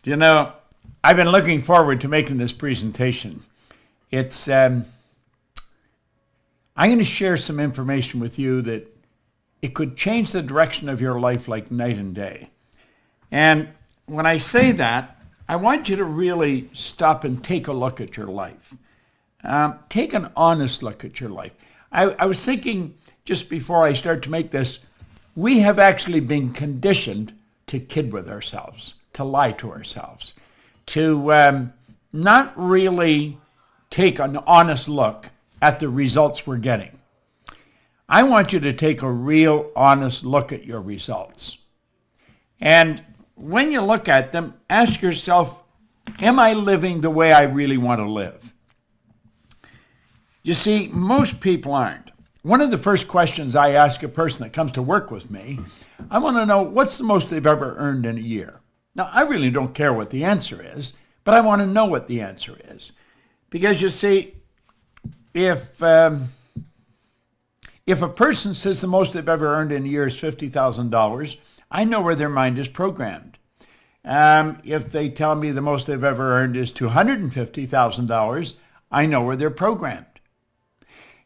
You know, I've been looking forward to making this presentation. I'm going to share some information with you that it could change the direction of your life like night and day. And when I say that, I want you to really stop and take a look at your life. Take an honest look at your life. I was thinking just before I start to make this, we have actually been conditioned to kid with ourselves, to lie to ourselves, to not really take an honest look at the results we're getting. I want you to take a real honest look at your results. And when you look at them, ask yourself, am I living the way I really want to live? You see, most people aren't. One of the first questions I ask a person that comes to work with me, I want to know what's the most they've ever earned in a year. Now, I really don't care what the answer is, but I want to know what the answer is. Because you see, if a person says the most they've ever earned in a year is $50,000, I know where their mind is programmed. If they tell me the most they've ever earned is $250,000, I know where they're programmed.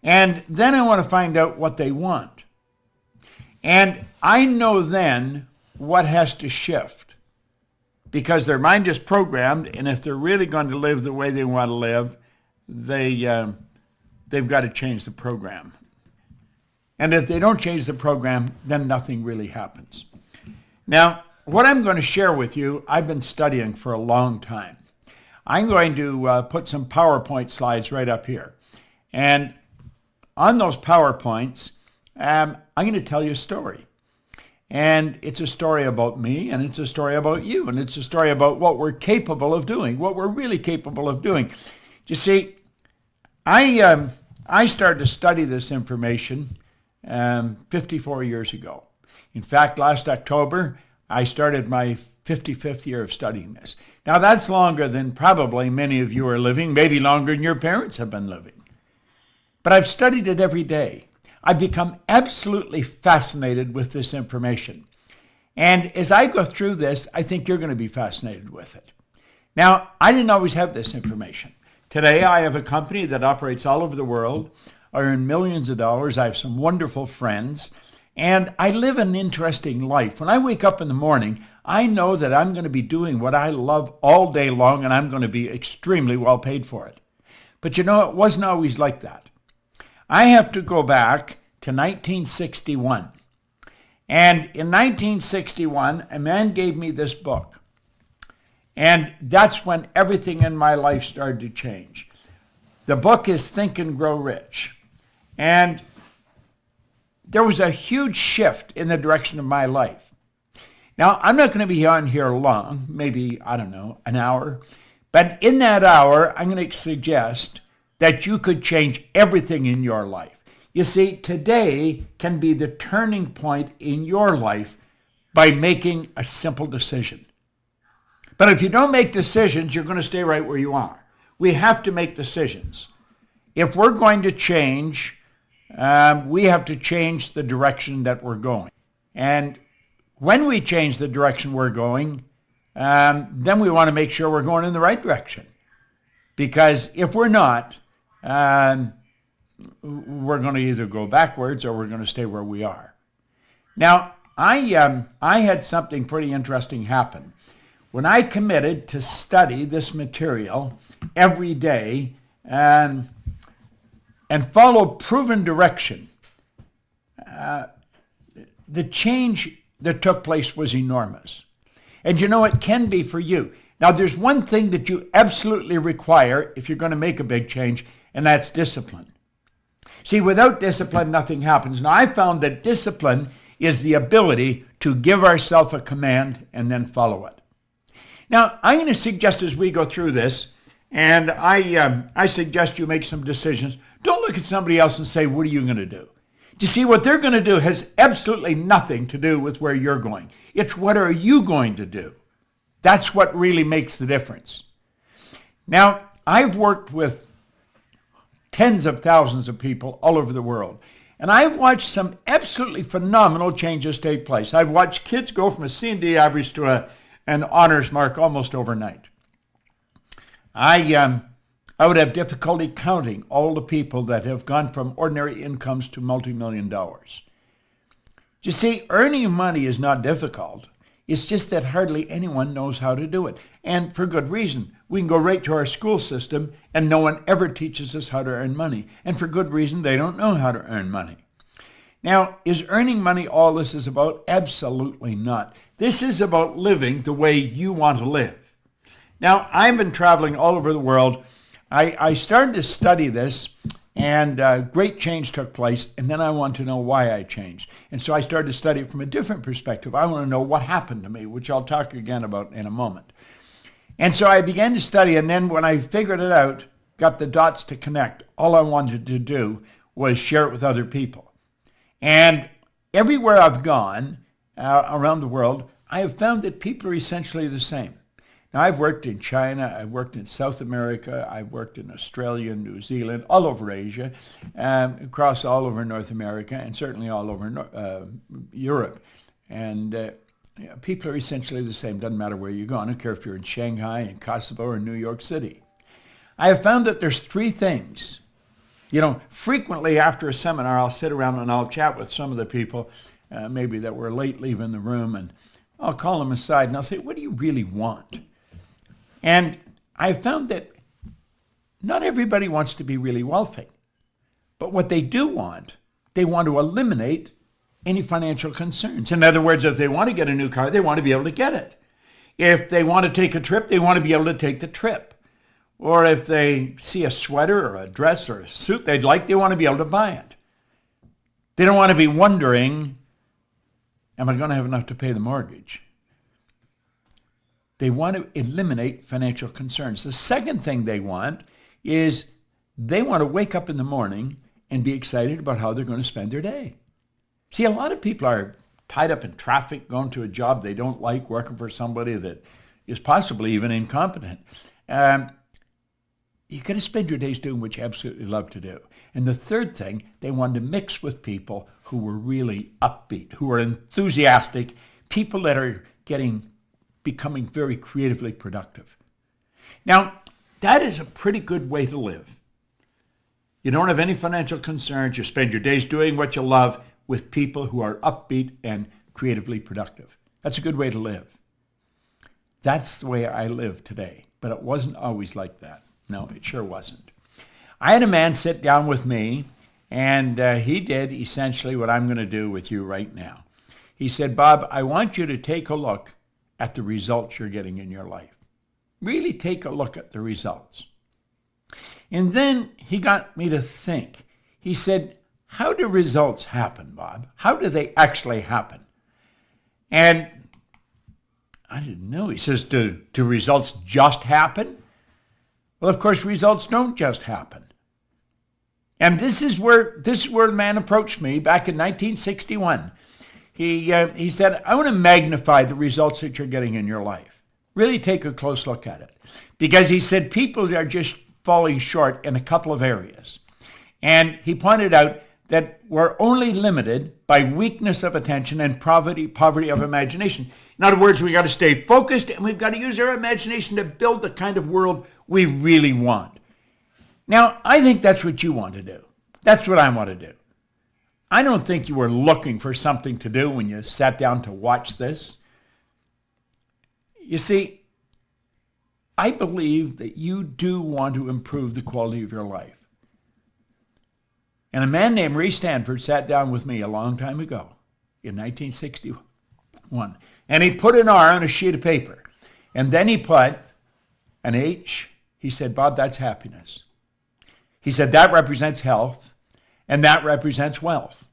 And then I want to find out what they want. And I know then what has to shift. Because their mind is programmed, and if they're really going to live the way they want to live, they've got to change the program. And if they don't change the program, then nothing really happens. Now, what I'm going to share with you, I've been studying for a long time. I'm going to put some PowerPoint slides right up here. And on those PowerPoints, I'm going to tell you a story. And it's a story about me, and it's a story about you, and it's a story about what we're capable of doing, what we're really capable of doing. You see, I started to study this information 54 years ago. In fact, last October, I started my 55th year of studying this. Now, that's longer than probably many of you are living, maybe longer than your parents have been living. But I've studied it every day. I've become absolutely fascinated with this information. And as I go through this, I think you're going to be fascinated with it. Now, I didn't always have this information. Today, I have a company that operates all over the world. I earn millions of dollars. I have some wonderful friends. And I live an interesting life. When I wake up in the morning, I know that I'm going to be doing what I love all day long, and I'm going to be extremely well paid for it. But you know, it wasn't always like that. I have to go back to 1961. And in 1961, a man gave me this book. And that's when everything in my life started to change. The book is Think and Grow Rich. And there was a huge shift in the direction of my life. Now, I'm not going to be on here long, maybe, I don't know, an hour. But in that hour, I'm going to suggest that you could change everything in your life. You see, today can be the turning point in your life by making a simple decision. But if you don't make decisions, you're going to stay right where you are. We have to make decisions. If we're going to change, we have to change the direction that we're going. And when we change the direction we're going, then we want to make sure we're going in the right direction. Because if we're not, we're going to either go backwards or we're going to stay where we are. Now, I had something pretty interesting happen. When I committed to study this material every day and follow proven direction, the change that took place was enormous. And you know, it can be for you. Now, there's one thing that you absolutely require if you're going to make a big change, and that's discipline. See, without discipline, nothing happens. Now, I found that discipline is the ability to give ourselves a command and then follow it. Now, I'm going to suggest as we go through this, and I suggest you make some decisions. Don't look at somebody else and say, what are you going to do? You see, what they're going to do has absolutely nothing to do with where you're going. It's what are you going to do? That's what really makes the difference. Now, I've worked with tens of thousands of people all over the world, and I've watched some absolutely phenomenal changes take place. I've watched kids go from a C&D average to an honors mark almost overnight. I would have difficulty counting all the people that have gone from ordinary incomes to multi-million dollars. You see, earning money is not difficult. It's just that hardly anyone knows how to do it. And for good reason. We can go right to our school system and no one ever teaches us how to earn money. And for good reason, they don't know how to earn money. Now, is earning money all this is about? Absolutely not. This is about living the way you want to live. Now, I've been traveling all over the world. I started to study this, and great change took place, and then I wanted to know why I changed. And so I started to study it from a different perspective. I want to know what happened to me, which I'll talk again about in a moment. And so I began to study, and then when I figured it out, got the dots to connect, all I wanted to do was share it with other people. And everywhere I've gone around the world, I have found that people are essentially the same. Now, I've worked in China, I've worked in South America, I've worked in Australia, New Zealand, all over Asia, across all over North America, and certainly all over Europe. And people are essentially the same. Doesn't matter where you go. I don't care if you're in Shanghai, in Kosovo, or in New York City. I have found that there's three things. You know, frequently after a seminar, I'll sit around and I'll chat with some of the people, maybe that were late leaving the room, and I'll call them aside and I'll say, what do you really want? And I've found that not everybody wants to be really wealthy. But what they do want, they want to eliminate any financial concerns. In other words, if they want to get a new car, they want to be able to get it. If they want to take a trip, they want to be able to take the trip. Or if they see a sweater or a dress or a suit they'd like, they want to be able to buy it. They don't want to be wondering, am I going to have enough to pay the mortgage? They want to eliminate financial concerns. The second thing they want is they want to wake up in the morning and be excited about how they're going to spend their day. See, a lot of people are tied up in traffic, going to a job they don't like, working for somebody that is possibly even incompetent. You got to spend your days doing what you absolutely love to do. And the third thing, they want to mix with people who were really upbeat, who are enthusiastic, people that are becoming very creatively productive. Now, that is a pretty good way to live. You don't have any financial concerns. You spend your days doing what you love with people who are upbeat and creatively productive. That's a good way to live. That's the way I live today, but it wasn't always like that. No, it sure wasn't. I had a man sit down with me, and he did essentially what I'm going to do with you right now. He said, Bob, I want you to take a look at the results you're getting in your life. Really take a look at the results. And then he got me to think. He said, how do results happen, Bob? How do they actually happen? And I didn't know. He says, do results just happen? Well, of course, results don't just happen. And this is where the man approached me back in 1961. He said, I want to magnify the results that you're getting in your life. Really take a close look at it. Because he said people are just falling short in a couple of areas. And he pointed out that we're only limited by weakness of attention and poverty of imagination. In other words, we've got to stay focused and we've got to use our imagination to build the kind of world we really want. Now, I think that's what you want to do. That's what I want to do. I don't think you were looking for something to do when you sat down to watch this. You see, I believe that you do want to improve the quality of your life. And a man named Ray Stanford sat down with me a long time ago in 1961. And he put an R on a sheet of paper. And then he put an H. He said, Bob, that's happiness. He said, that represents health. And that represents wealth.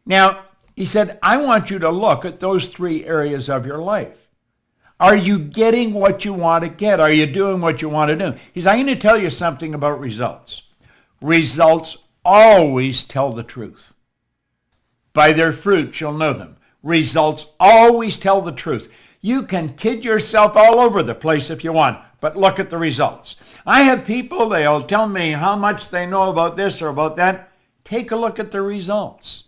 Now, he said, I want you to look at those three areas of your life. Are you getting what you want to get? Are you doing what you want to do? He said, I'm going to tell you something about results. Results always tell the truth. By their fruits you'll know them. Results always tell the truth. You can kid yourself all over the place if you want, but look at the results. I have people, they'll tell me how much they know about this or about that. Take a look at the results.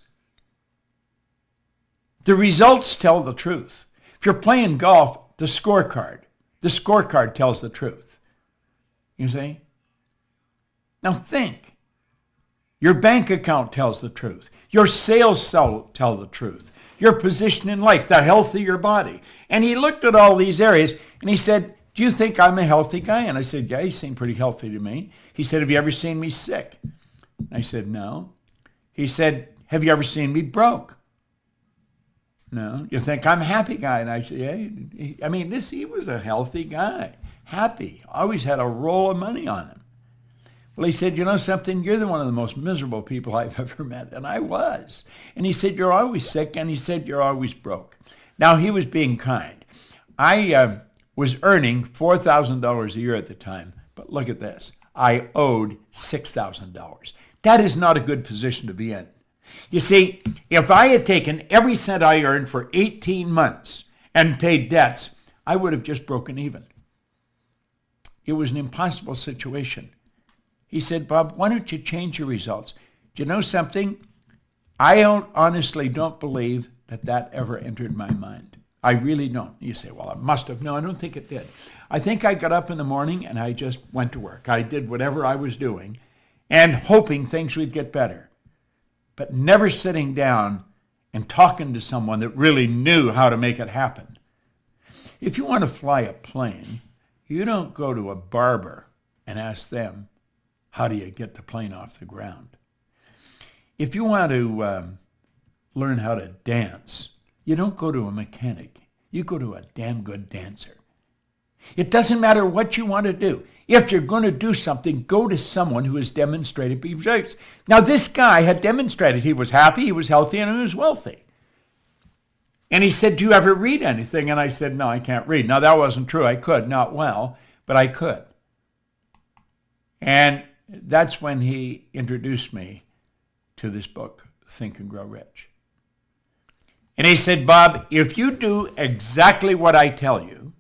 The results tell the truth. If you're playing golf, the scorecard. The scorecard tells the truth. You see? Now think. Your bank account tells the truth. Your sales tell the truth. Your position in life, the health of your body. And he looked at all these areas and he said, do you think I'm a healthy guy? And I said, yeah, you seem pretty healthy to me. He said, have you ever seen me sick? I said, no. He said, have you ever seen me broke? No. You think I'm a happy guy? And I said, yeah. He was a healthy guy, happy, always had a roll of money on him. Well, he said, you know something? You're one of the most miserable people I've ever met. And I was. And he said, you're always sick. And he said, you're always broke. Now, he was being kind. I was earning $4,000 a year at the time. But look at this. I owed $6,000. That is not a good position to be in. You see, if I had taken every cent I earned for 18 months and paid debts, I would have just broken even. It was an impossible situation. He said, Bob, why don't you change your results? Do you know something? I honestly don't believe that ever entered my mind. I really don't. You say, well, it must have. No, I don't think it did. I think I got up in the morning and I just went to work. I did whatever I was doing and hoping things would get better, but never sitting down and talking to someone that really knew how to make it happen. If you want to fly a plane, you don't go to a barber and ask them, how do you get the plane off the ground? If you want to learn how to dance, you don't go to a mechanic. You go to a damn good dancer. It doesn't matter what you want to do. If you're going to do something, go to someone who has demonstrated results. Now, this guy had demonstrated he was happy, he was healthy, and he was wealthy. And he said, do you ever read anything? And I said, no, I can't read. Now, that wasn't true. I could, not well, but I could. And that's when he introduced me to this book, Think and Grow Rich. And he said, Bob, if you do exactly what I tell you,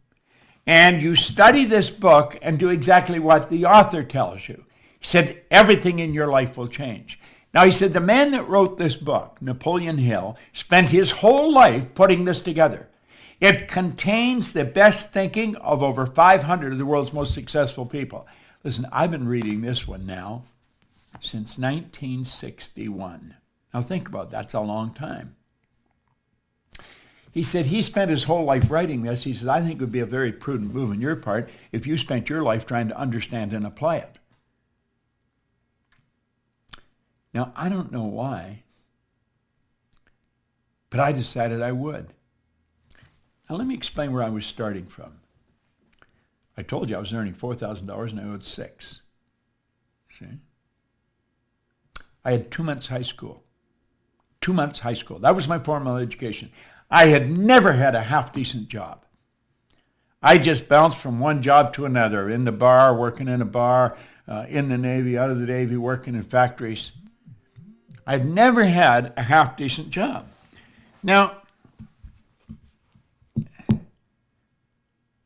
and you study this book and do exactly what the author tells you, he said, everything in your life will change. Now, he said, the man that wrote this book, Napoleon Hill, spent his whole life putting this together. It contains the best thinking of over 500 of the world's most successful people. Listen, I've been reading this one now since 1961. Now, think about it. That's a long time. He said he spent his whole life writing this. He said, I think it would be a very prudent move on your part if you spent your life trying to understand and apply it. Now, I don't know why, but I decided I would. Now, let me explain where I was starting from. I told you I was earning $4,000 and I owed $6,000. See? I had 2 months high school. 2 months high school. That was my formal education. I had never had a half-decent job. I just bounced from one job to another, in the bar, working in a bar, in the Navy, out of the Navy, working in factories. I'd never had a half-decent job. Now,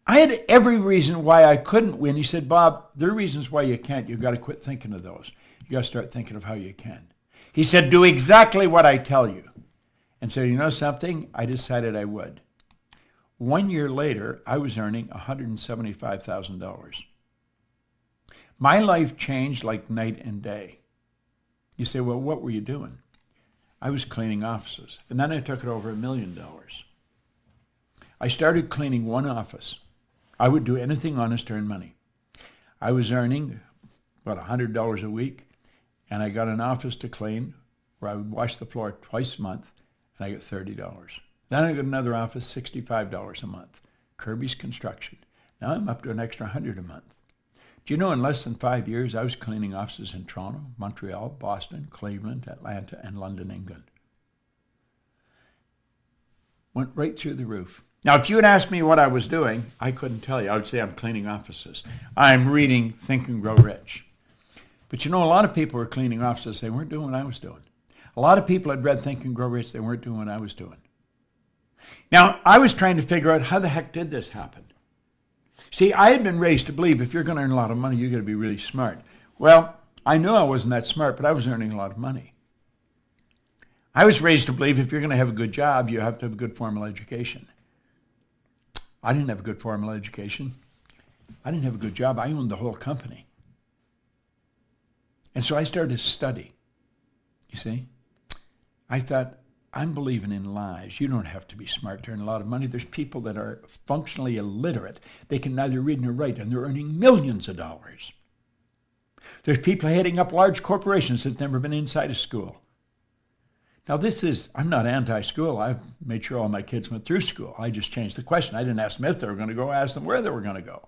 I had every reason why I couldn't win. He said, Bob, there are reasons why you can't. You've got to quit thinking of those. You've got to start thinking of how you can. He said, do exactly what I tell you. And so, you know something? I decided I would. 1 year later, I was earning $175,000. My life changed like night and day. You say, well, what were you doing? I was cleaning offices. And then I took it over $1 million. I started cleaning one office. I would do anything honest to earn money. I was earning, about $100 a week, and I got an office to clean where I would wash the floor twice a month, and I got $30. Then I got another office, $65 a month. Kirby's Construction. Now I'm up to an extra $100 a month. Do you know in less than 5 years I was cleaning offices in Toronto, Montreal, Boston, Cleveland, Atlanta, and London, England? Went right through the roof. Now, if you had asked me what I was doing, I couldn't tell you. I would say I'm cleaning offices. I'm reading Think and Grow Rich. But you know, a lot of people were cleaning offices. They weren't doing what I was doing. A lot of people had read Think and Grow Rich. They weren't doing what I was doing. Now, I was trying to figure out how the heck did this happen? See, I had been raised to believe if you're going to earn a lot of money, you're going to be really smart. Well, I knew I wasn't that smart, but I was earning a lot of money. I was raised to believe if you're going to have a good job, you have to have a good formal education. I didn't have a good formal education. I didn't have a good job. I owned the whole company. And so I started to study. You see? I thought, I'm believing in lies. You don't have to be smart to earn a lot of money. There's people that are functionally illiterate. They can neither read nor write, and they're earning millions of dollars. There's people heading up large corporations that have never been inside a school. Now I'm not anti-school. I've made sure all my kids went through school. I just changed the question. I didn't ask them if they were going to go. I asked them where they were going to go.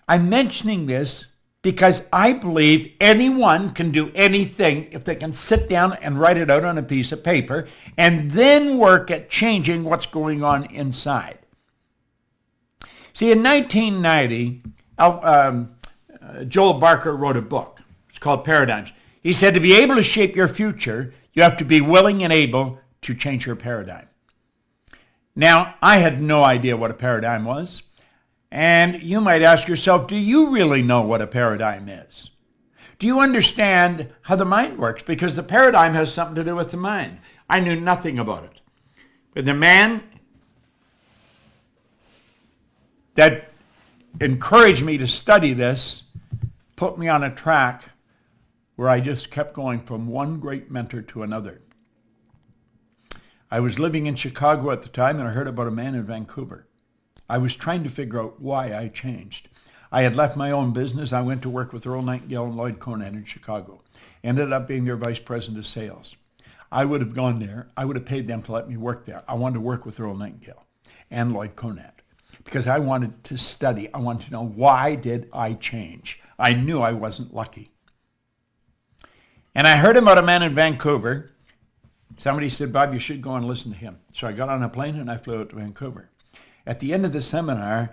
I'm mentioning this because I believe anyone can do anything if they can sit down and write it out on a piece of paper and then work at changing what's going on inside. See, in 1990, Joel Barker wrote a book. It's called Paradigms. He said to be able to shape your future, you have to be willing and able to change your paradigm. Now, I had no idea what a paradigm was. And you might ask yourself, do you really know what a paradigm is? Do you understand how the mind works? Because the paradigm has something to do with the mind. I knew nothing about it. But the man that encouraged me to study this put me on a track where I just kept going from one great mentor to another. I was living in Chicago at the time, and I heard about a man in Vancouver. I was trying to figure out why I changed. I had left my own business. I went to work with Earl Nightingale and Lloyd Conant in Chicago. Ended up being their vice president of sales. I would have gone there. I would have paid them to let me work there. I wanted to work with Earl Nightingale and Lloyd Conant because I wanted to study. I wanted to know, why did I change? I knew I wasn't lucky. And I heard about a man in Vancouver. Somebody said, Bob, you should go and listen to him. So I got on a plane and I flew out to Vancouver. At the end of the seminar,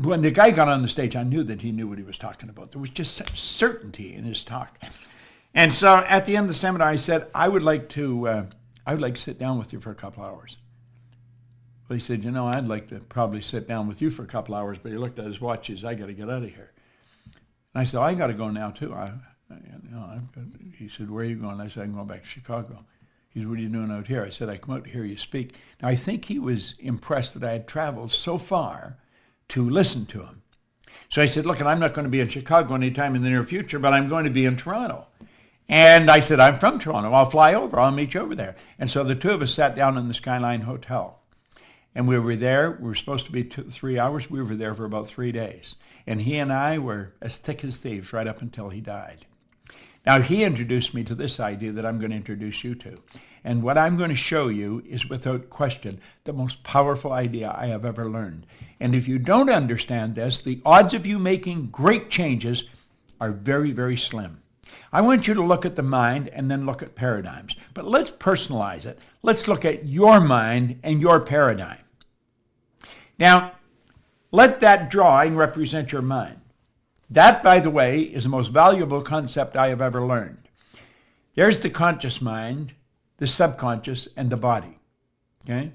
when the guy got on the stage, I knew that he knew what he was talking about. There was just such certainty in his talk. And so at the end of the seminar, I said, I would like to sit down with you for a couple hours. Well, he said, I'd like to probably sit down with you for a couple hours, but he looked at his watch. He said, I got to get out of here. And I said, I got to go now too. He said, where are you going? I said, I'm going back to Chicago. He said, what are you doing out here? I said, I come out to hear you speak. Now, I think he was impressed that I had traveled so far to listen to him. So I said, look, I'm not going to be in Chicago anytime in the near future, but I'm going to be in Toronto. And I said, I'm from Toronto. I'll fly over. I'll meet you over there. And so the two of us sat down in the Skyline Hotel. And we were there. We were supposed to be 3 hours. We were there for about 3 days. And he and I were as thick as thieves right up until he died. Now, he introduced me to this idea that I'm going to introduce you to. And what I'm going to show you is, without question, the most powerful idea I have ever learned. And if you don't understand this, the odds of you making great changes are very, very slim. I want you to look at the mind and then look at paradigms. But let's personalize it. Let's look at your mind and your paradigm. Now, let that drawing represent your mind. That, by the way, is the most valuable concept I have ever learned. There's the conscious mind, the subconscious, and the body. Okay?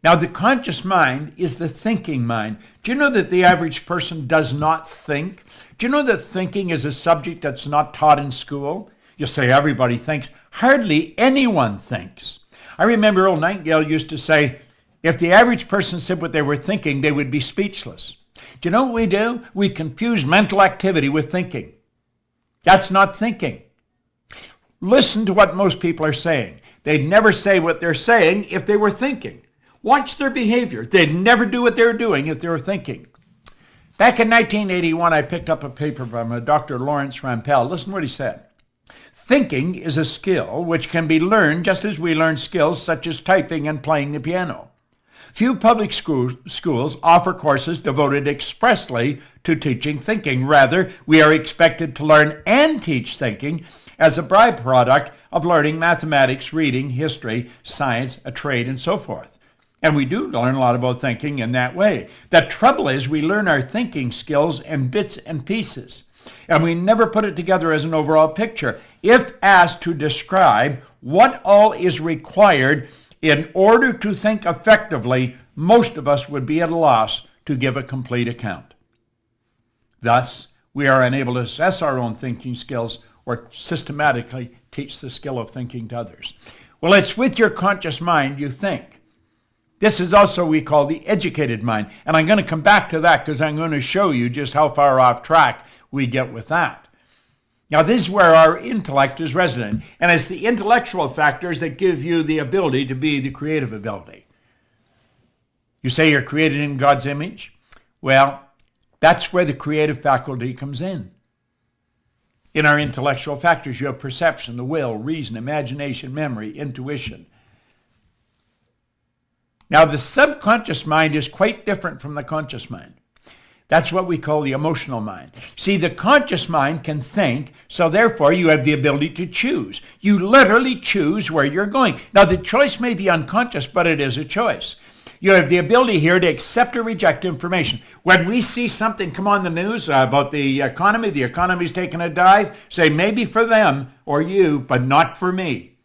Now, the conscious mind is the thinking mind. Do you know that the average person does not think? Do you know that thinking is a subject that's not taught in school? You'll say everybody thinks. Hardly anyone thinks. I remember Earl Nightingale used to say, if the average person said what they were thinking, they would be speechless. Do you know what we do? We confuse mental activity with thinking. That's not thinking. Listen to what most people are saying. They'd never say what they're saying if they were thinking. Watch their behavior. They'd never do what they were doing if they were thinking. Back in 1981, I picked up a paper from Dr. Lawrence Rampell. Listen to what he said. Thinking is a skill which can be learned just as we learn skills such as typing and playing the piano. Few public schools offer courses devoted expressly to teaching thinking. Rather, we are expected to learn and teach thinking as a byproduct of learning mathematics, reading, history, science, a trade, and so forth. And we do learn a lot about thinking in that way. The trouble is we learn our thinking skills in bits and pieces, and we never put it together as an overall picture. If asked to describe what all is required in order to think effectively, most of us would be at a loss to give a complete account. Thus, we are unable to assess our own thinking skills or systematically teach the skill of thinking to others. Well, it's with your conscious mind you think. This is also we call the educated mind. And I'm going to come back to that because I'm going to show you just how far off track we get with that. Now, this is where our intellect is resident. And it's the intellectual factors that give you the ability to be the creative ability. You say you're created in God's image? Well, that's where the creative faculty comes in. In our intellectual factors, you have perception, the will, reason, imagination, memory, intuition. Now, the subconscious mind is quite different from the conscious mind. That's what we call the emotional mind. See, the conscious mind can think, so therefore you have the ability to choose. You literally choose where you're going. Now, the choice may be unconscious, but it is a choice. You have the ability here to accept or reject information. When we see something come on the news about the economy's taking a dive, say maybe for them or you, but not for me.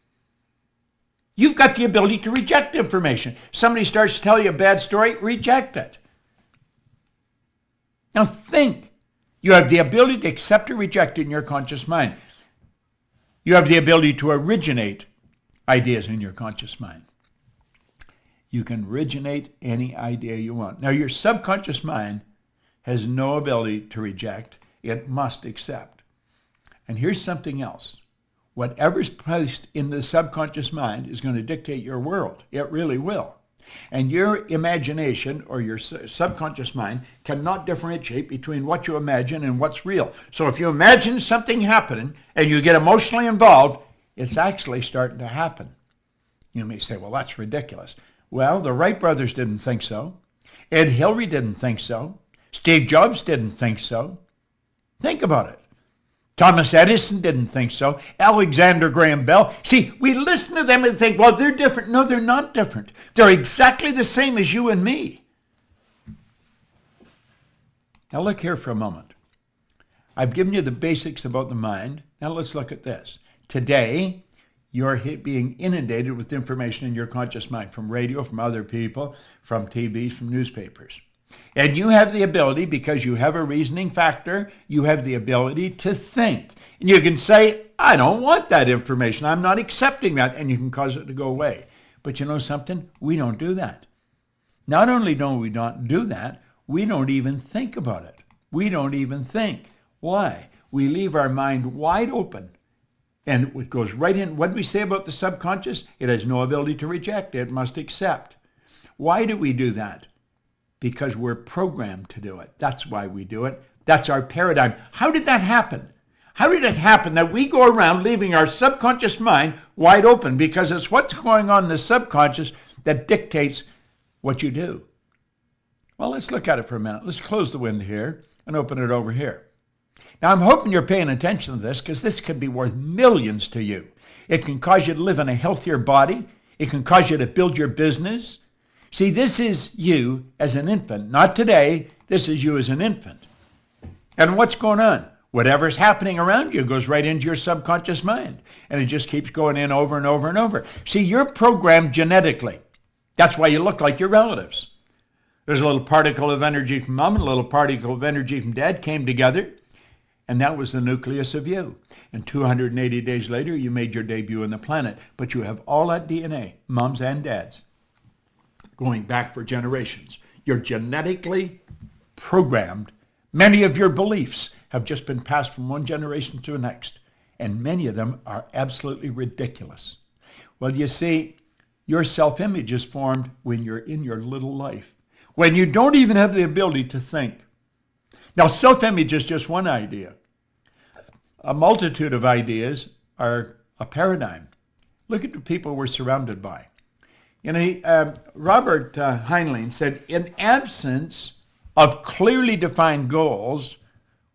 You've got the ability to reject information. Somebody starts to tell you a bad story, reject it. Now think. You have the ability to accept or reject it in your conscious mind. You have the ability to originate ideas in your conscious mind. You can originate any idea you want. Now your subconscious mind has no ability to reject. It must accept. And here's something else. Whatever's placed in the subconscious mind is going to dictate your world. It really will. And your imagination or your subconscious mind cannot differentiate between what you imagine and what's real. So if you imagine something happening and you get emotionally involved, it's actually starting to happen. You may say, well, that's ridiculous. Well, the Wright brothers didn't think so. Ed Hillary didn't think so. Steve Jobs didn't think so. Think about it. Thomas Edison didn't think so. Alexander Graham Bell. See, we listen to them and think, well, they're different. No, they're not different. They're exactly the same as you and me. Now look here for a moment. I've given you the basics about the mind. Now let's look at this. Today, you're being inundated with information in your conscious mind from radio, from other people, from TVs, from newspapers. And you have the ability, because you have a reasoning factor, you have the ability to think. And you can say, I don't want that information. I'm not accepting that. And you can cause it to go away. But you know something? We don't do that. Not only don't we not do that, we don't even think about it. We don't even think. Why? We leave our mind wide open. And it goes right in. What do we say about the subconscious? It has no ability to reject. It must accept. Why do we do that? Because we're programmed to do it. That's why we do it. That's our paradigm. How did that happen? How did it happen that we go around leaving our subconscious mind wide open? Because it's what's going on in the subconscious that dictates what you do. Well, let's look at it for a minute. Let's close the window here and open it over here. Now, I'm hoping you're paying attention to this because this could be worth millions to you. It can cause you to live in a healthier body. It can cause you to build your business. See, this is you as an infant. Not today. This is you as an infant. And what's going on? Whatever's happening around you goes right into your subconscious mind. And it just keeps going in over and over and over. See, you're programmed genetically. That's why you look like your relatives. There's a little particle of energy from mom and a little particle of energy from dad came together. And that was the nucleus of you. And 280 days later, you made your debut on the planet. But you have all that DNA, moms and dads, going back for generations. You're genetically programmed. Many of your beliefs have just been passed from one generation to the next, and many of them are absolutely ridiculous. Well, you see, your self-image is formed when you're in your little life, when you don't even have the ability to think. Now, self-image is just one idea. A multitude of ideas are a paradigm. Look at the people we're surrounded by. You know, Robert Heinlein said, in absence of clearly defined goals,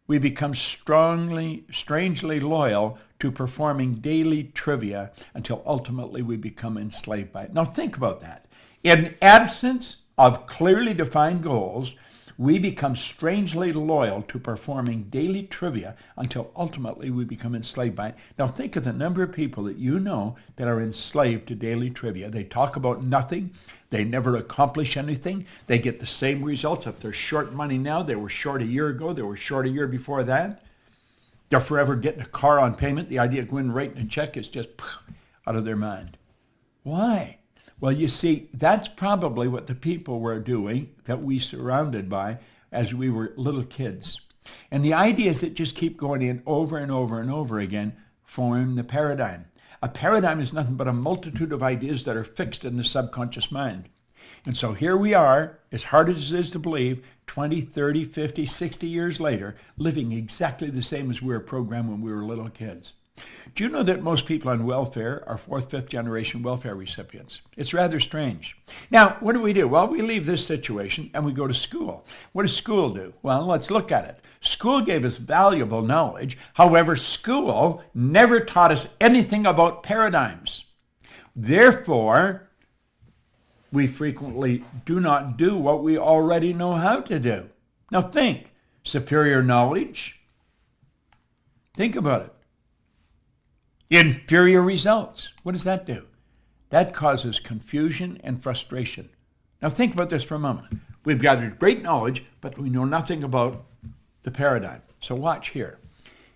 we become strangely loyal to performing daily trivia until ultimately we become enslaved by it. Now think about that. In absence of clearly defined goals, we become strangely loyal to performing daily trivia until ultimately we become enslaved by it. Now think of the number of people that you know that are enslaved to daily trivia. They talk about nothing. They never accomplish anything. They get the same results. If they're short money now, they were short a year ago. They were short a year before that. They're forever getting a car on payment. The idea of going and writing a check is just out of their mind. Why? Well, you see, that's probably what the people were doing that we surrounded by as we were little kids. And the ideas that just keep going in over and over and over again form the paradigm. A paradigm is nothing but a multitude of ideas that are fixed in the subconscious mind. And so here we are, as hard as it is to believe, 20, 30, 50, 60 years later, living exactly the same as we were programmed when we were little kids. Do you know that most people on welfare are fourth, fifth generation welfare recipients? It's rather strange. Now, what do? Well, we leave this situation and we go to school. What does school do? Well, let's look at it. School gave us valuable knowledge. However, school never taught us anything about paradigms. Therefore, we frequently do not do what we already know how to do. Now think, superior knowledge. Think about it. Inferior results. What does that do? That causes confusion and frustration. Now think about this for a moment. We've gathered great knowledge, but we know nothing about the paradigm. So watch here.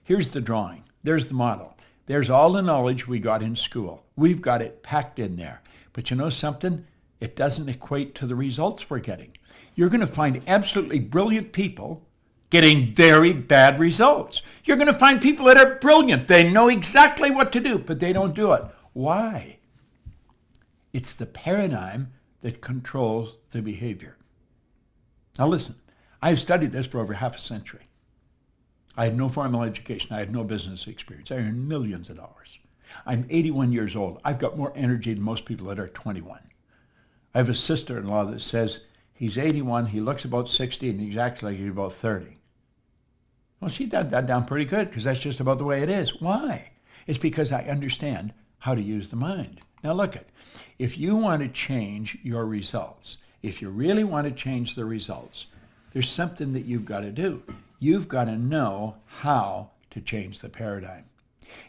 Here's the drawing. There's the model. There's all the knowledge we got in school. We've got it packed in there. But you know something? It doesn't equate to the results we're getting. You're going to find absolutely brilliant people getting very bad results. You're going to find people that are brilliant. They know exactly what to do, but they don't do it. Why? It's the paradigm that controls the behavior. Now listen, I've studied this for over half a century. I had no formal education. I had no business experience. I earned millions of dollars. I'm 81 years old. I've got more energy than most people that are 21. I have a sister-in-law that says he's 81, he looks about 60, and he's acts like he's about 30. Well, she did that down pretty good because that's just about the way it is. Why? It's because I understand how to use the mind. Now look at, if you want to change your results, if you really want to change the results, there's something that you've got to do. You've got to know how to change the paradigm.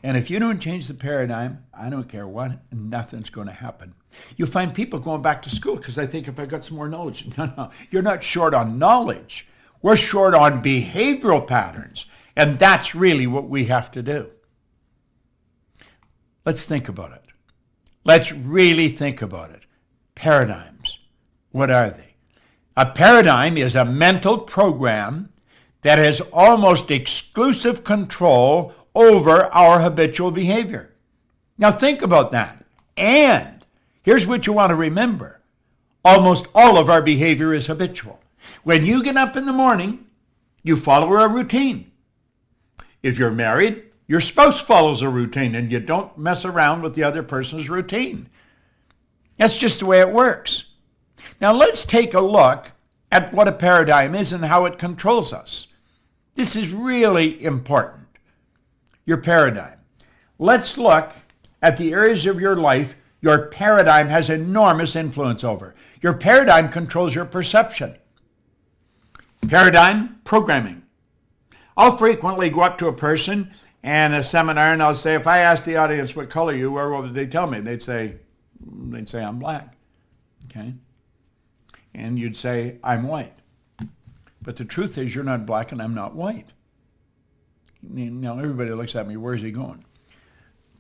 And if you don't change the paradigm, I don't care what, nothing's going to happen. You'll find people going back to school because they think if I got some more knowledge. No, you're not short on knowledge. We're short on behavioral patterns. And that's really what we have to do. Let's think about it. Let's really think about it. Paradigms. What are they? A paradigm is a mental program that has almost exclusive control over our habitual behavior. Now think about that. And here's what you want to remember. Almost all of our behavior is habitual. When you get up in the morning, you follow a routine. If you're married, your spouse follows a routine and you don't mess around with the other person's routine. That's just the way it works. Now let's take a look at what a paradigm is and how it controls us. This is really important. Your paradigm. Let's look at the areas of your life your paradigm has enormous influence over. Your paradigm controls your perception. Paradigm programming. I'll frequently go up to a person in a seminar and I'll say, if I ask the audience what color you were, what would they tell me? They'd say I'm black. Okay? And you'd say, I'm white. But the truth is you're not black and I'm not white. Now everybody looks at me, where's he going?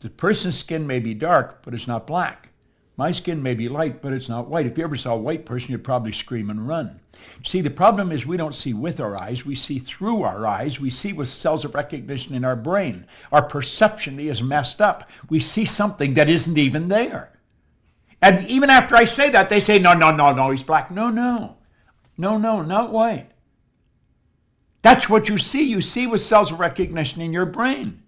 The person's skin may be dark, but it's not black. My skin may be light, but it's not white. If you ever saw a white person, you'd probably scream and run. See, the problem is we don't see with our eyes. We see through our eyes. We see with cells of recognition in our brain. Our perception is messed up. We see something that isn't even there. And even after I say that, they say, no, he's black. No, not white. That's what you see. You see with cells of recognition in your brain.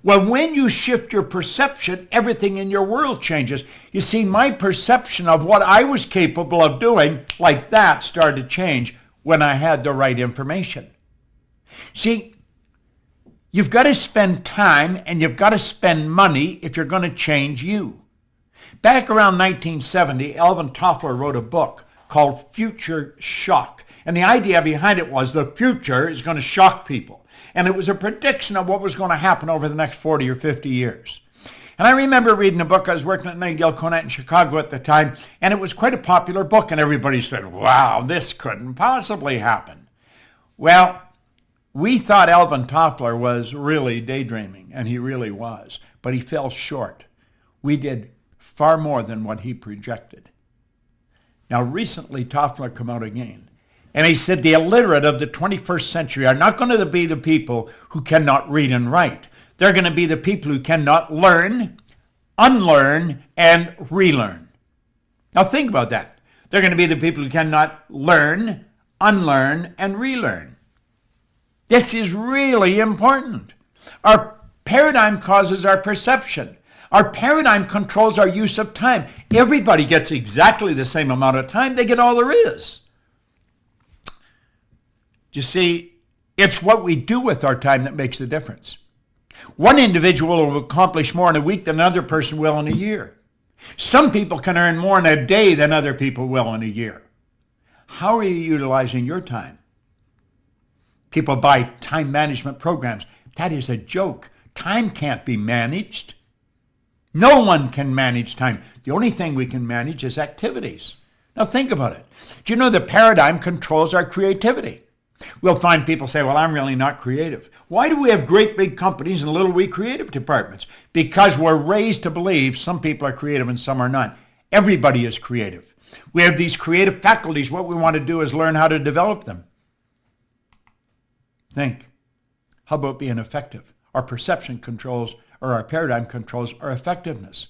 Well, when you shift your perception, everything in your world changes. You see, my perception of what I was capable of doing like that started to change when I had the right information. See, you've got to spend time and you've got to spend money if you're going to change you. Back around 1970, Alvin Toffler wrote a book called Future Shock. And the idea behind it was the future is going to shock people. And it was a prediction of what was going to happen over the next 40 or 50 years. And I remember reading a book. I was working at Nightingale Conant in Chicago at the time, and it was quite a popular book, and everybody said, wow, this couldn't possibly happen. Well, we thought Alvin Toffler was really daydreaming, and he really was, but he fell short. We did far more than what he projected. Now, recently, Toffler came out again, and he said the illiterate of the 21st century are not going to be the people who cannot read and write. They're going to be the people who cannot learn, unlearn, and relearn. Now, think about that. They're going to be the people who cannot learn, unlearn, and relearn. This is really important. Our paradigm causes our perception. Our paradigm controls our use of time. Everybody gets exactly the same amount of time. They get all there is. You see, it's what we do with our time that makes the difference. One individual will accomplish more in a week than another person will in a year. Some people can earn more in a day than other people will in a year. How are you utilizing your time? People buy time management programs. That is a joke. Time can't be managed. No one can manage time. The only thing we can manage is activities. Now think about it. Do you know the paradigm controls our creativity? We'll find people say, well, I'm really not creative. Why do we have great big companies and little wee creative departments? Because we're raised to believe some people are creative and some are not. Everybody is creative. We have these creative faculties. What we want to do is learn how to develop them. Think. How about being effective? Our perception controls, or our paradigm controls our effectiveness.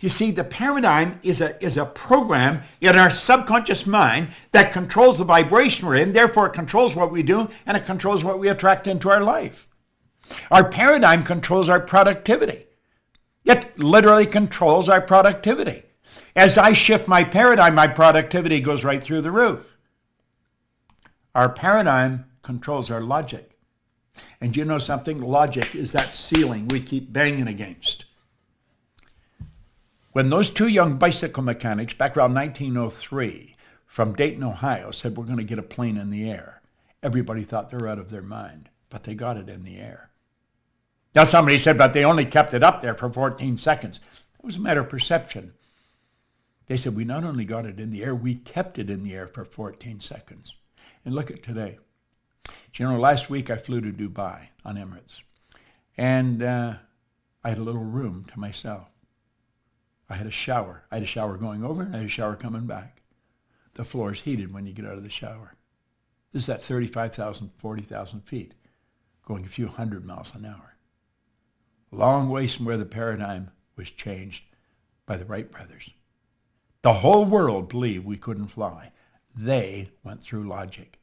You see, the paradigm is a program in our subconscious mind that controls the vibration we're in, therefore it controls what we do, and it controls what we attract into our life. Our paradigm controls our productivity. It literally controls our productivity. As I shift my paradigm, my productivity goes right through the roof. Our paradigm controls our logic. And you know something? Logic is that ceiling we keep banging against. When those two young bicycle mechanics back around 1903 from Dayton, Ohio said we're going to get a plane in the air, everybody thought they were out of their mind, but they got it in the air. Now somebody said, but they only kept it up there for 14 seconds. It was a matter of perception. They said, we not only got it in the air, we kept it in the air for 14 seconds. And look at today. You know, last week I flew to Dubai on Emirates, and I had a little room to myself. I had a shower. I had a shower going over, and I had a shower coming back. The floor is heated when you get out of the shower. This is at 35,000, 40,000 feet, going a few hundred miles an hour. Long ways from where the paradigm was changed by the Wright brothers. The whole world believed we couldn't fly. They went through logic.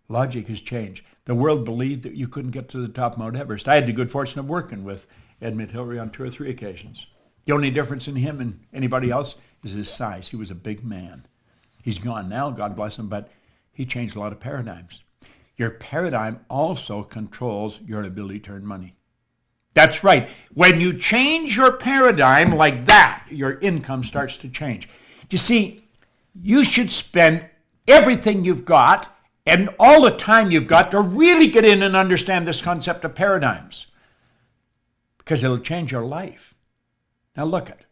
Logic has changed. The world believed that you couldn't get to the top of Mount Everest. I had the good fortune of working with Edmund Hillary on 2 or 3 occasions. The only difference in him and anybody else is his size. He was a big man. He's gone now, God bless him, but he changed a lot of paradigms. Your paradigm also controls your ability to earn money. That's right. When you change your paradigm like that, your income starts to change. You see, you should spend everything you've got and all the time you've got to really get in and understand this concept of paradigms, because it'll change your life. Now look at,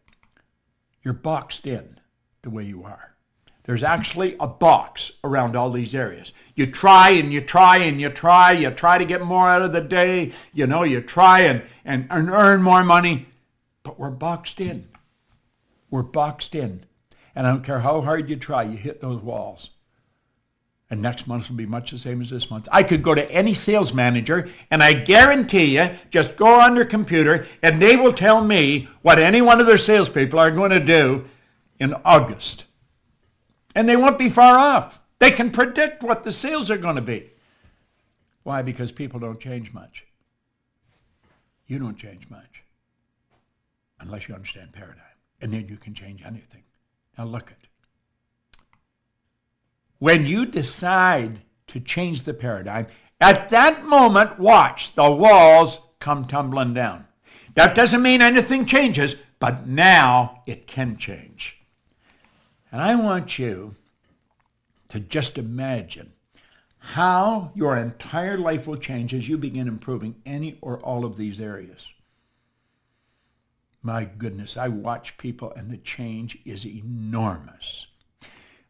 you're boxed in the way you are. There's actually a box around all these areas. You try and you try and you try to get more out of the day, you try and earn more money, but we're boxed in. We're boxed in. And I don't care how hard you try, you hit those walls. And next month will be much the same as this month. I could go to any sales manager, and I guarantee you, just go on their computer, and they will tell me what any one of their salespeople are going to do in August. And they won't be far off. They can predict what the sales are going to be. Why? Because people don't change much. You don't change much unless you understand paradigm. And then you can change anything. Now look at. When you decide to change the paradigm, at that moment, watch, the walls come tumbling down. That doesn't mean anything changes, but now it can change. And I want you to just imagine how your entire life will change as you begin improving any or all of these areas. My goodness, I watch people and the change is enormous.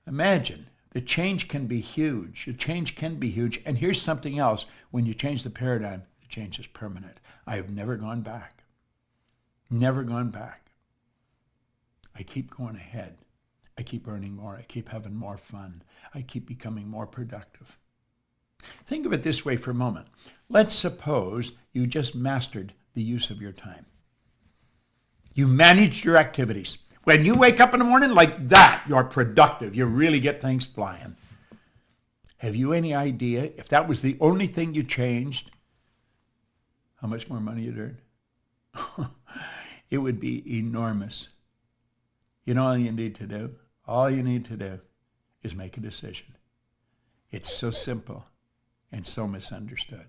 Imagine. The change can be huge. The change can be huge. And here's something else. When you change the paradigm, the change is permanent. I have never gone back. Never gone back. I keep going ahead. I keep earning more. I keep having more fun. I keep becoming more productive. Think of it this way for a moment. Let's suppose you just mastered the use of your time. You managed your activities. When you wake up in the morning like that, you're productive. You really get things flying. Have you any idea if that was the only thing you changed, how much more money you'd earn? It would be enormous. You know all you need to do? All you need to do is make a decision. It's so simple and so misunderstood.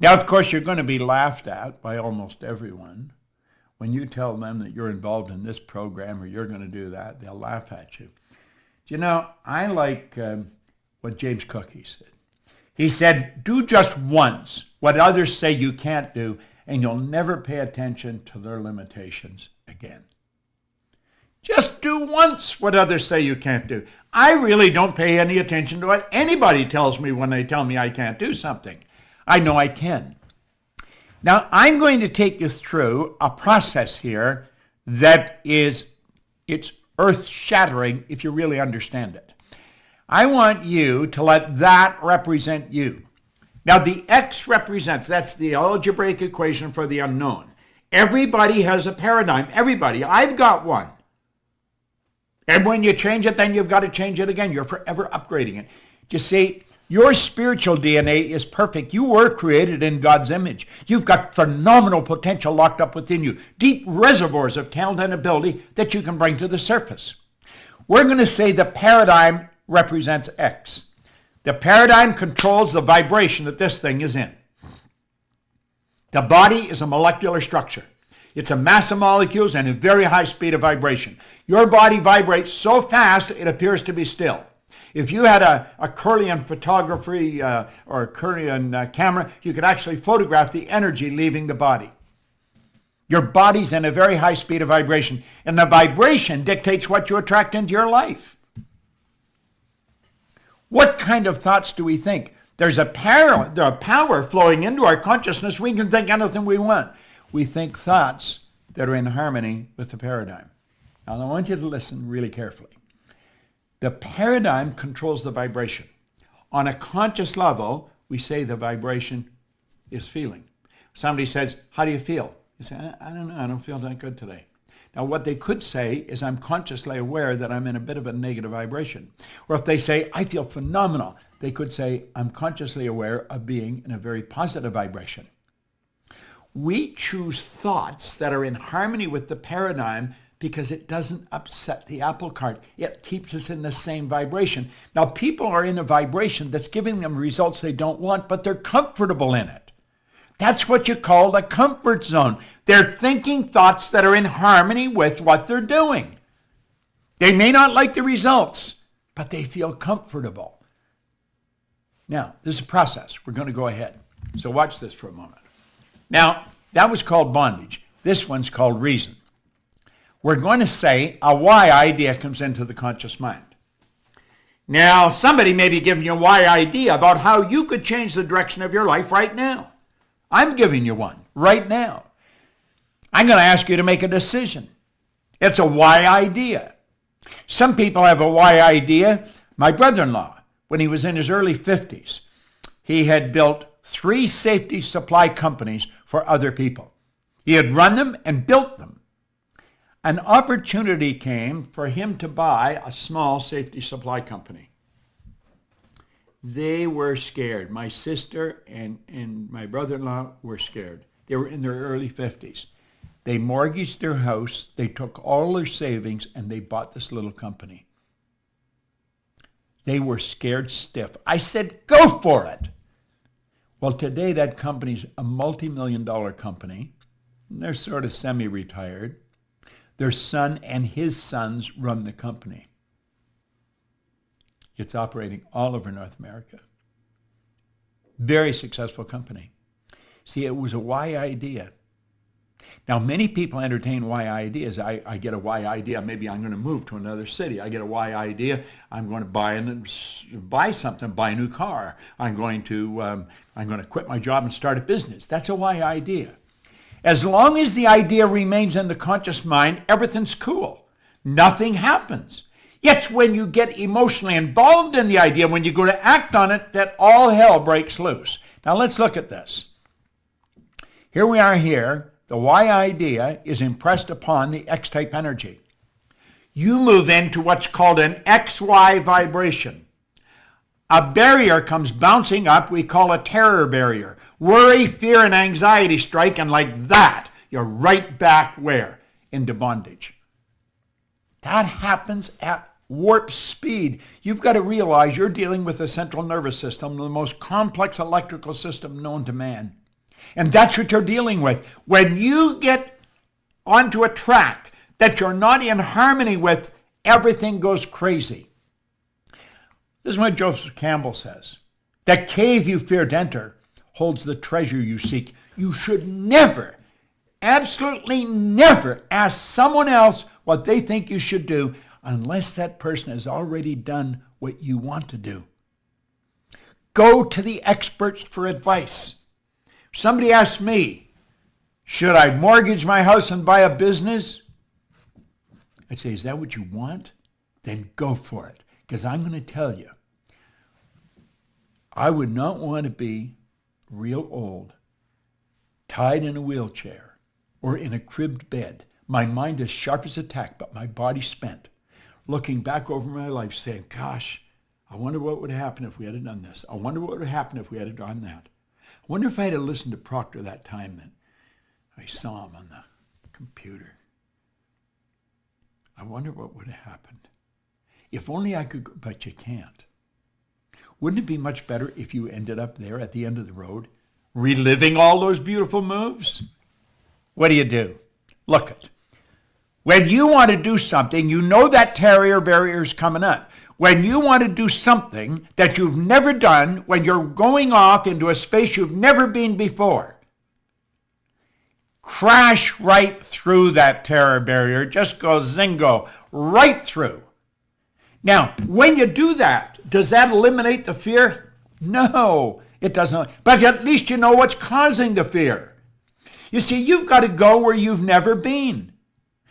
Now, of course, you're going to be laughed at by almost everyone. When you tell them that you're involved in this program or you're going to do that, they'll laugh at you. You know, I like what James Cookie said. He said, do just once what others say you can't do, and you'll never pay attention to their limitations again. Just do once what others say you can't do. I really don't pay any attention to what anybody tells me when they tell me I can't do something. I know I can. Now, I'm going to take you through a process here that it's earth-shattering if you really understand it. I want you to let that represent you. Now, the X represents, that's the algebraic equation for the unknown. Everybody has a paradigm. Everybody. I've got one. And when you change it, then you've got to change it again. You're forever upgrading it. You see, your spiritual DNA is perfect. You were created in God's image. You've got phenomenal potential locked up within you, deep reservoirs of talent and ability that you can bring to the surface. We're going to say the paradigm represents X. The paradigm controls the vibration that this thing is in. The body is a molecular structure. It's a mass of molecules and a very high speed of vibration. Your body vibrates so fast it appears to be still. If you had a Kirlian photography or a Kirlian camera, you could actually photograph the energy leaving the body. Your body's in a very high speed of vibration, and the vibration dictates what you attract into your life. What kind of thoughts do we think? There's a power flowing into our consciousness. We can think anything we want. We think thoughts that are in harmony with the paradigm. Now, I want you to listen really carefully. The paradigm controls the vibration. On a conscious level, we say the vibration is feeling. Somebody says, how do you feel? You say, I don't know, I don't feel that good today. Now, what they could say is, I'm consciously aware that I'm in a bit of a negative vibration. Or if they say, I feel phenomenal, they could say, I'm consciously aware of being in a very positive vibration. We choose thoughts that are in harmony with the paradigm because it doesn't upset the apple cart. It keeps us in the same vibration. Now, people are in a vibration that's giving them results they don't want, but they're comfortable in it. That's what you call the comfort zone. They're thinking thoughts that are in harmony with what they're doing. They may not like the results, but they feel comfortable. Now, this is a process. We're going to go ahead. So watch this for a moment. Now, that was called bondage. This one's called reason. We're going to say a why idea comes into the conscious mind. Now, somebody may be giving you a why idea about how you could change the direction of your life right now. I'm giving you one right now. I'm going to ask you to make a decision. It's a why idea. Some people have a why idea. My brother-in-law, when he was in his early 50s, he had built 3 safety supply companies for other people. He had run them and built them. An opportunity came for him to buy a small safety supply company. They were scared. My sister and my brother-in-law were scared. They were in their early 50s. They mortgaged their house, they took all their savings, and they bought this little company. They were scared stiff. I said, go for it. Well, today that company's a multi-million-dollar company. They're sort of semi-retired. Their son and his sons run the company. It's operating all over North America. Very successful company. See, it was a why idea. Now, many people entertain why ideas. I get a why idea. Maybe I'm going to move to another city. I get a why idea. I'm going to buy something, buy a new car. I'm going to quit my job and start a business. That's a why idea. As long as the idea remains in the conscious mind, everything's cool. Nothing happens. Yet when you get emotionally involved in the idea, when you go to act on it, that all hell breaks loose. Now let's look at this. Here we are here. The Y idea is impressed upon the X-type energy. You move into what's called an XY vibration. A barrier comes bouncing up, we call a terror barrier. Worry, fear, and anxiety strike, and like that, you're right back where? Into bondage. That happens at warp speed. You've got to realize you're dealing with the central nervous system, the most complex electrical system known to man. And that's what you're dealing with. When you get onto a track that you're not in harmony with, everything goes crazy. This is what Joseph Campbell says. The cave you fear to enter holds the treasure you seek. You should never, absolutely never ask someone else what they think you should do unless that person has already done what you want to do. Go to the experts for advice. Somebody asks me, should I mortgage my house and buy a business? I'd say, is that what you want? Then go for it. Because I'm going to tell you, I would not want to be real old, tied in a wheelchair, or in a cribbed bed, my mind as sharp as a tack, but my body spent, looking back over my life saying, gosh, I wonder what would happen if we had done this. I wonder what would happen if we had done that. I wonder if I had listened to Proctor that time that I saw him on the computer. I wonder what would have happened. If only I could, but you can't. Wouldn't it be much better if you ended up there at the end of the road, reliving all those beautiful moves? What do? Look it. When you want to do something, you know that terror barrier is coming up. When you want to do something that you've never done, when you're going off into a space you've never been before, crash right through that terror barrier. Just go zingo, right through. Now, when you do that, does that eliminate the fear? No, it doesn't. But at least you know what's causing the fear. You see, you've got to go where you've never been.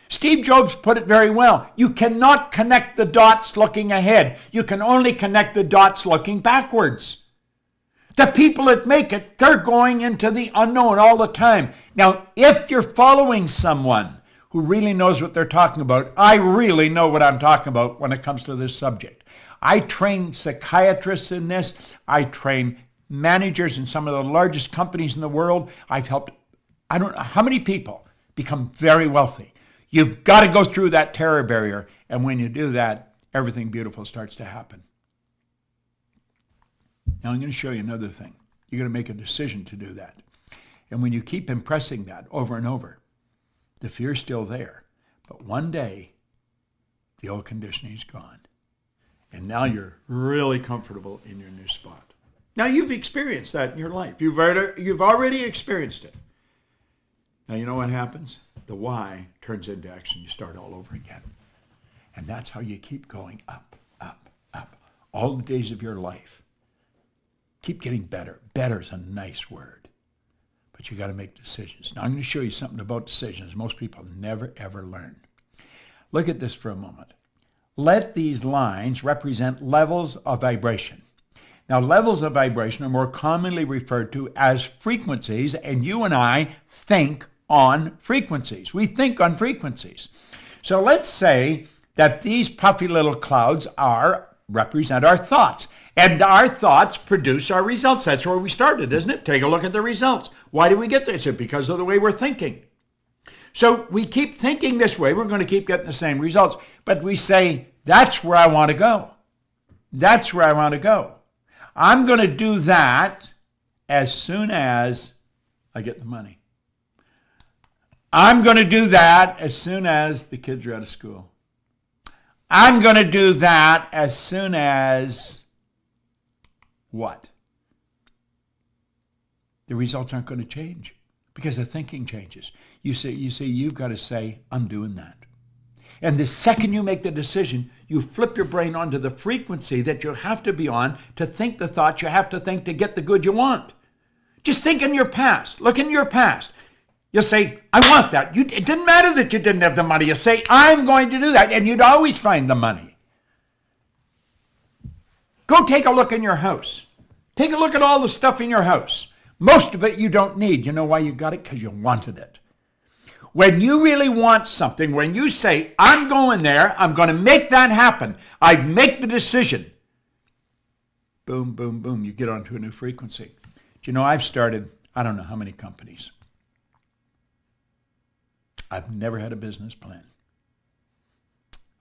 Steve Jobs put it very well. You cannot connect the dots looking ahead. You can only connect the dots looking backwards. The people that make it, they're going into the unknown all the time. Now, if you're following someone who really knows what they're talking about, I really know what I'm talking about when it comes to this subject. I train psychiatrists in this. I train managers in some of the largest companies in the world. I've helped, I don't know how many people become very wealthy. You've got to go through that terror barrier. And when you do that, everything beautiful starts to happen. Now I'm going to show you another thing. You're going to make a decision to do that. And when you keep impressing that over and over, the fear's still there. But one day, the old conditioning is gone. And now you're really comfortable in your new spot. Now you've experienced that in your life. You've already experienced it. Now you know what happens? The why turns into action. You start all over again. And that's how you keep going up, up, up. All the days of your life. Keep getting better. Better is a nice word. But you got to make decisions. Now I'm going to show you something about decisions most people never ever learn. Look at this for a moment. Let these lines represent levels of vibration. Now levels of vibration are more commonly referred to as frequencies, and you and I think on frequencies. We think on frequencies. So let's say that these puffy little clouds represent our thoughts. And our thoughts produce our results. That's where we started, isn't it? Take a look at the results. Why do we get this? It's because of the way we're thinking. So we keep thinking this way. We're going to keep getting the same results. But we say, that's where I want to go. That's where I want to go. I'm going to do that as soon as I get the money. I'm going to do that as soon as the kids are out of school. I'm going to do that as soon as what? The results aren't going to change because the thinking changes. You see, you've got to say, I'm doing that. And the second you make the decision, you flip your brain onto the frequency that you have to be on to think the thoughts you have to think to get the good you want. Just think in your past. Look in your past. You'll say, I want that. It didn't matter that you didn't have the money. You say, I'm going to do that. And you'd always find the money. Go take a look in your house. Take a look at all the stuff in your house. Most of it you don't need. You know why you got it? Because you wanted it. When you really want something, when you say, I'm going there, I'm going to make that happen, I make the decision, boom, boom, boom, you get onto a new frequency. Do you know, I've started, I don't know how many companies. I've never had a business plan.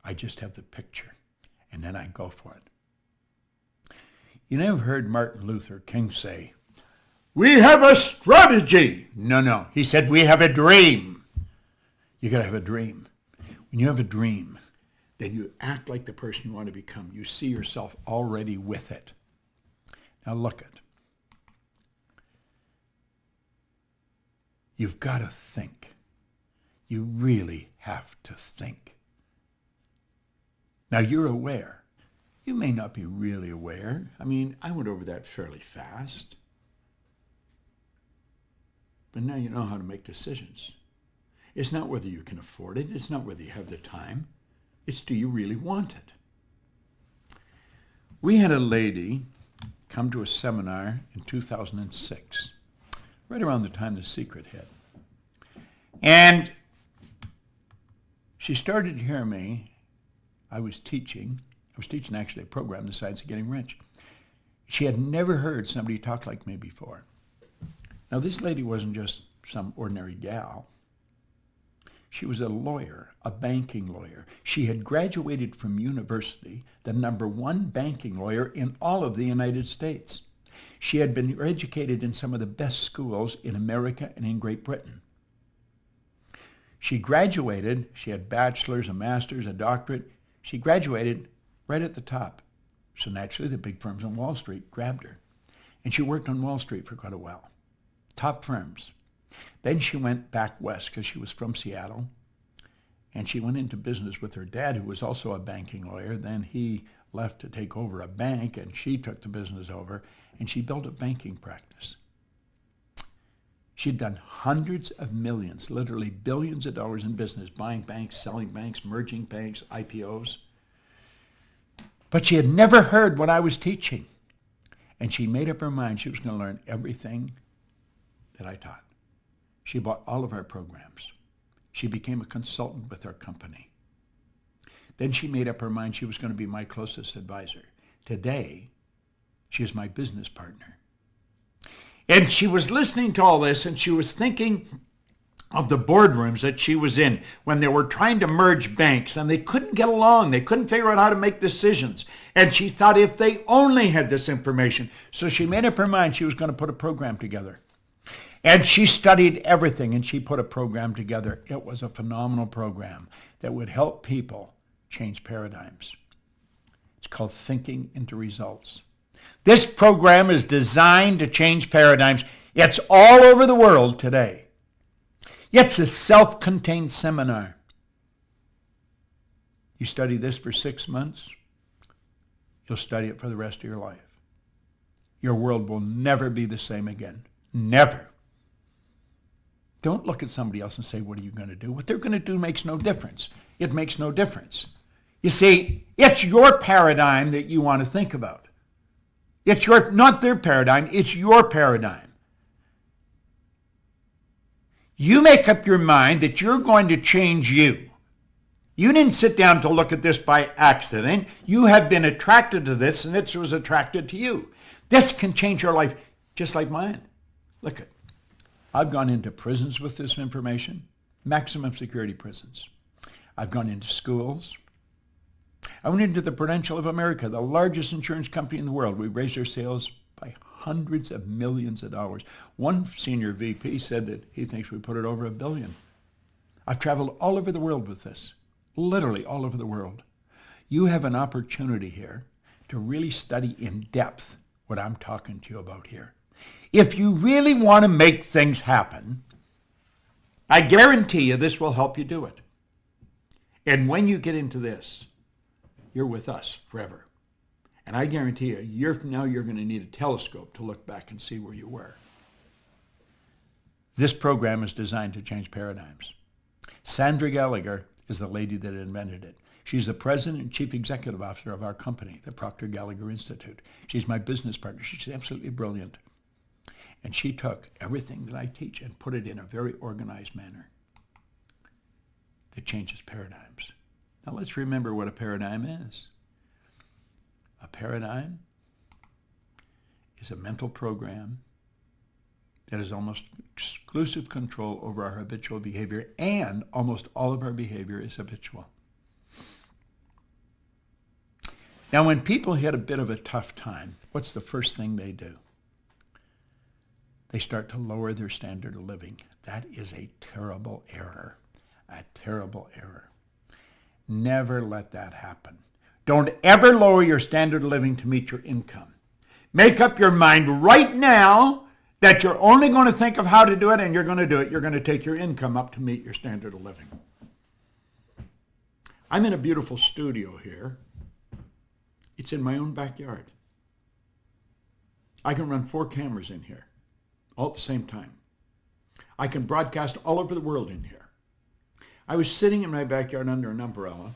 I just have the picture, and then I go for it. You never heard Martin Luther King say, we have a strategy. No. He said, we have a dream. You got to have a dream. When you have a dream, then you act like the person you want to become. You see yourself already with it. Now look at. You've got to think. You really have to think. Now you're aware. You may not be really aware. I mean, I went over that fairly fast. But now you know how to make decisions. It's not whether you can afford it. It's not whether you have the time. It's do you really want it? We had a lady come to a seminar in 2006, right around the time The Secret hit. And she started to hear me. I was teaching actually a program, The Science of Getting Rich. She had never heard somebody talk like me before. Now, this lady wasn't just some ordinary gal. She was a lawyer, a banking lawyer. She had graduated from university, the #1 banking lawyer in all of the United States. She had been educated in some of the best schools in America and in Great Britain. She graduated, she had bachelor's, a master's, a doctorate. She graduated right at the top. So naturally, the big firms on Wall Street grabbed her. And she worked on Wall Street for quite a while. Top firms. Then she went back west because she was from Seattle. And she went into business with her dad, who was also a banking lawyer. Then he left to take over a bank, and she took the business over, and she built a banking practice. She'd done hundreds of millions, literally billions of dollars in business, buying banks, selling banks, merging banks, IPOs. But she had never heard what I was teaching. And she made up her mind she was going to learn everything that I taught. She bought all of our programs. She became a consultant with our company. Then she made up her mind she was going to be my closest advisor. Today, she is my business partner. And she was listening to all this, and she was thinking of the boardrooms that she was in when they were trying to merge banks, and they couldn't get along. They couldn't figure out how to make decisions. And she thought if they only had this information. So she made up her mind she was going to put a program together. And she studied everything, and she put a program together. It was a phenomenal program that would help people change paradigms. It's called Thinking into Results. This program is designed to change paradigms. It's all over the world today. It's a self-contained seminar. You study this for 6 months, you'll study it for the rest of your life. Your world will never be the same again. Never. Don't look at somebody else and say, what are you going to do? What they're going to do makes no difference. It makes no difference. You see, it's your paradigm that you want to think about. It's not their paradigm, it's your paradigm. You make up your mind that you're going to change you. You didn't sit down to look at this by accident. You have been attracted to this, and it was attracted to you. This can change your life just like mine. Look at, I've gone into prisons with this information, maximum security prisons. I've gone into schools. I went into the Prudential of America, the largest insurance company in the world. We raised our sales by hundreds of millions of dollars. One senior VP said that he thinks we put it over $1 billion. I've traveled all over the world with this, literally all over the world. You have an opportunity here to really study in depth what I'm talking to you about here. If you really want to make things happen, I guarantee you this will help you do it. And when you get into this, you're with us forever. And I guarantee you, a year from now, you're going to need a telescope to look back and see where you were. This program is designed to change paradigms. Sandra Gallagher is the lady that invented it. She's the president and chief executive officer of our company, the Proctor Gallagher Institute. She's my business partner. She's absolutely brilliant. And she took everything that I teach and put it in a very organized manner that changes paradigms. Now let's remember what a paradigm is. A paradigm is a mental program that has almost exclusive control over our habitual behavior, and almost all of our behavior is habitual. Now, when people hit a bit of a tough time, what's the first thing they do? They start to lower their standard of living. That is a terrible error, a terrible error. Never let that happen. Don't ever lower your standard of living to meet your income. Make up your mind right now that you're only going to think of how to do it, and you're going to do it. You're going to take your income up to meet your standard of living. I'm in a beautiful studio here. It's in my own backyard. I can run 4 cameras in here, all at the same time. I can broadcast all over the world in here. I was sitting in my backyard under an umbrella,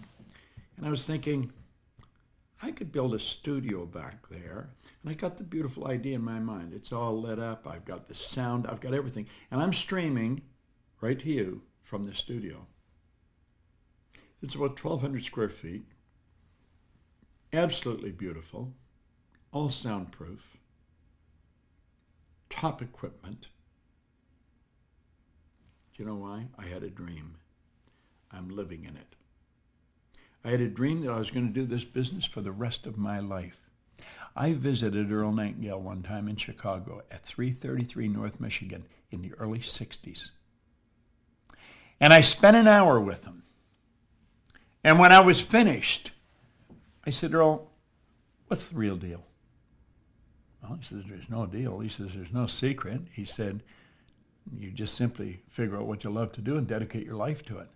and I was thinking, I could build a studio back there. And I got the beautiful idea in my mind. It's all lit up. I've got the sound. I've got everything. And I'm streaming right to you from the studio. It's about 1,200 square feet. Absolutely beautiful. All soundproof. Top equipment. Do you know why? I had a dream. I'm living in it. I had a dream that I was going to do this business for the rest of my life. I visited Earl Nightingale one time in Chicago at 333 North Michigan in the early 60s. And I spent an hour with him. And when I was finished, I said, Earl, what's the real deal? Well, he says, there's no deal. He says, there's no secret. He said, you just simply figure out what you love to do and dedicate your life to it.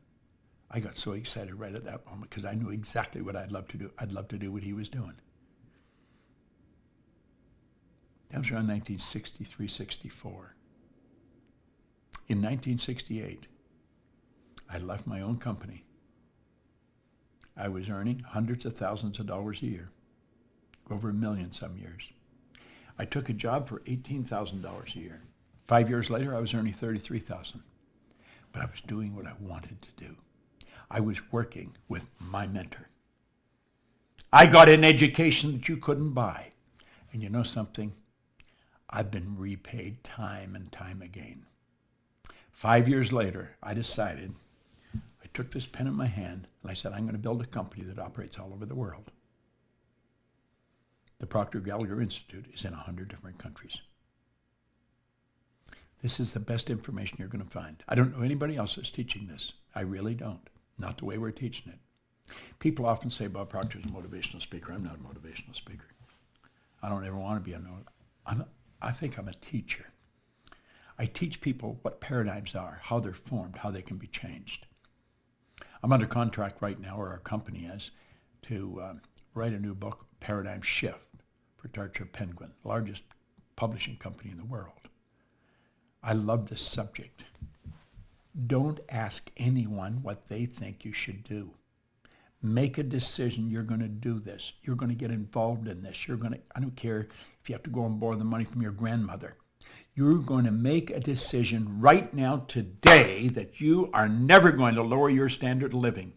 I got so excited right at that moment because I knew exactly what I'd love to do. I'd love to do what he was doing. That was around 1963, 64. In 1968, I left my own company. I was earning hundreds of thousands of dollars a year, over $1 million some years. I took a job for $18,000 a year. 5 years later, I was earning $33,000. But I was doing what I wanted to do. I was working with my mentor. I got an education that you couldn't buy. And you know something? I've been repaid time and time again. 5 years later, I decided, I took this pen in my hand, and I said, I'm going to build a company that operates all over the world. The Proctor Gallagher Institute is in 100 different countries. This is the best information you're going to find. I don't know anybody else that's teaching this. I really don't. Not the way we're teaching it. People often say Bob Proctor's a motivational speaker. I'm not a motivational speaker. I don't ever want to be I think I'm a teacher. I teach people what paradigms are, how they're formed, how they can be changed. I'm under contract right now, or our company is, to write a new book, Paradigm Shift, for Darcher Penguin, the largest publishing company in the world. I love this subject. Don't ask anyone what they think you should do. Make a decision. You're going to do this. You're going to get involved in this. I don't care if you have to go and borrow the money from your grandmother. You're going to make a decision right now, today, that you are never going to lower your standard of living.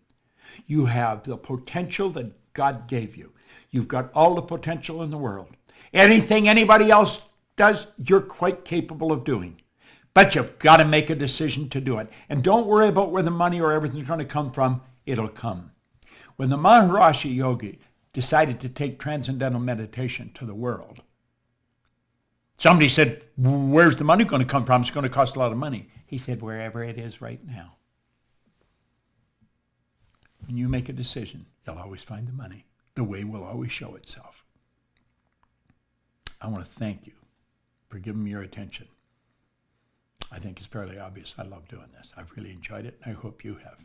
You have the potential that God gave you. You've got all the potential in the world. Anything anybody else does, you're quite capable of doing. But you've got to make a decision to do it. And don't worry about where the money or everything's going to come from. It'll come. When the Maharishi Yogi decided to take transcendental meditation to the world, somebody said, where's the money going to come from? It's going to cost a lot of money. He said, wherever it is right now. When you make a decision, you'll always find the money. The way will always show itself. I want to thank you for giving me your attention. I think it's fairly obvious I love doing this. I've really enjoyed it, and I hope you have.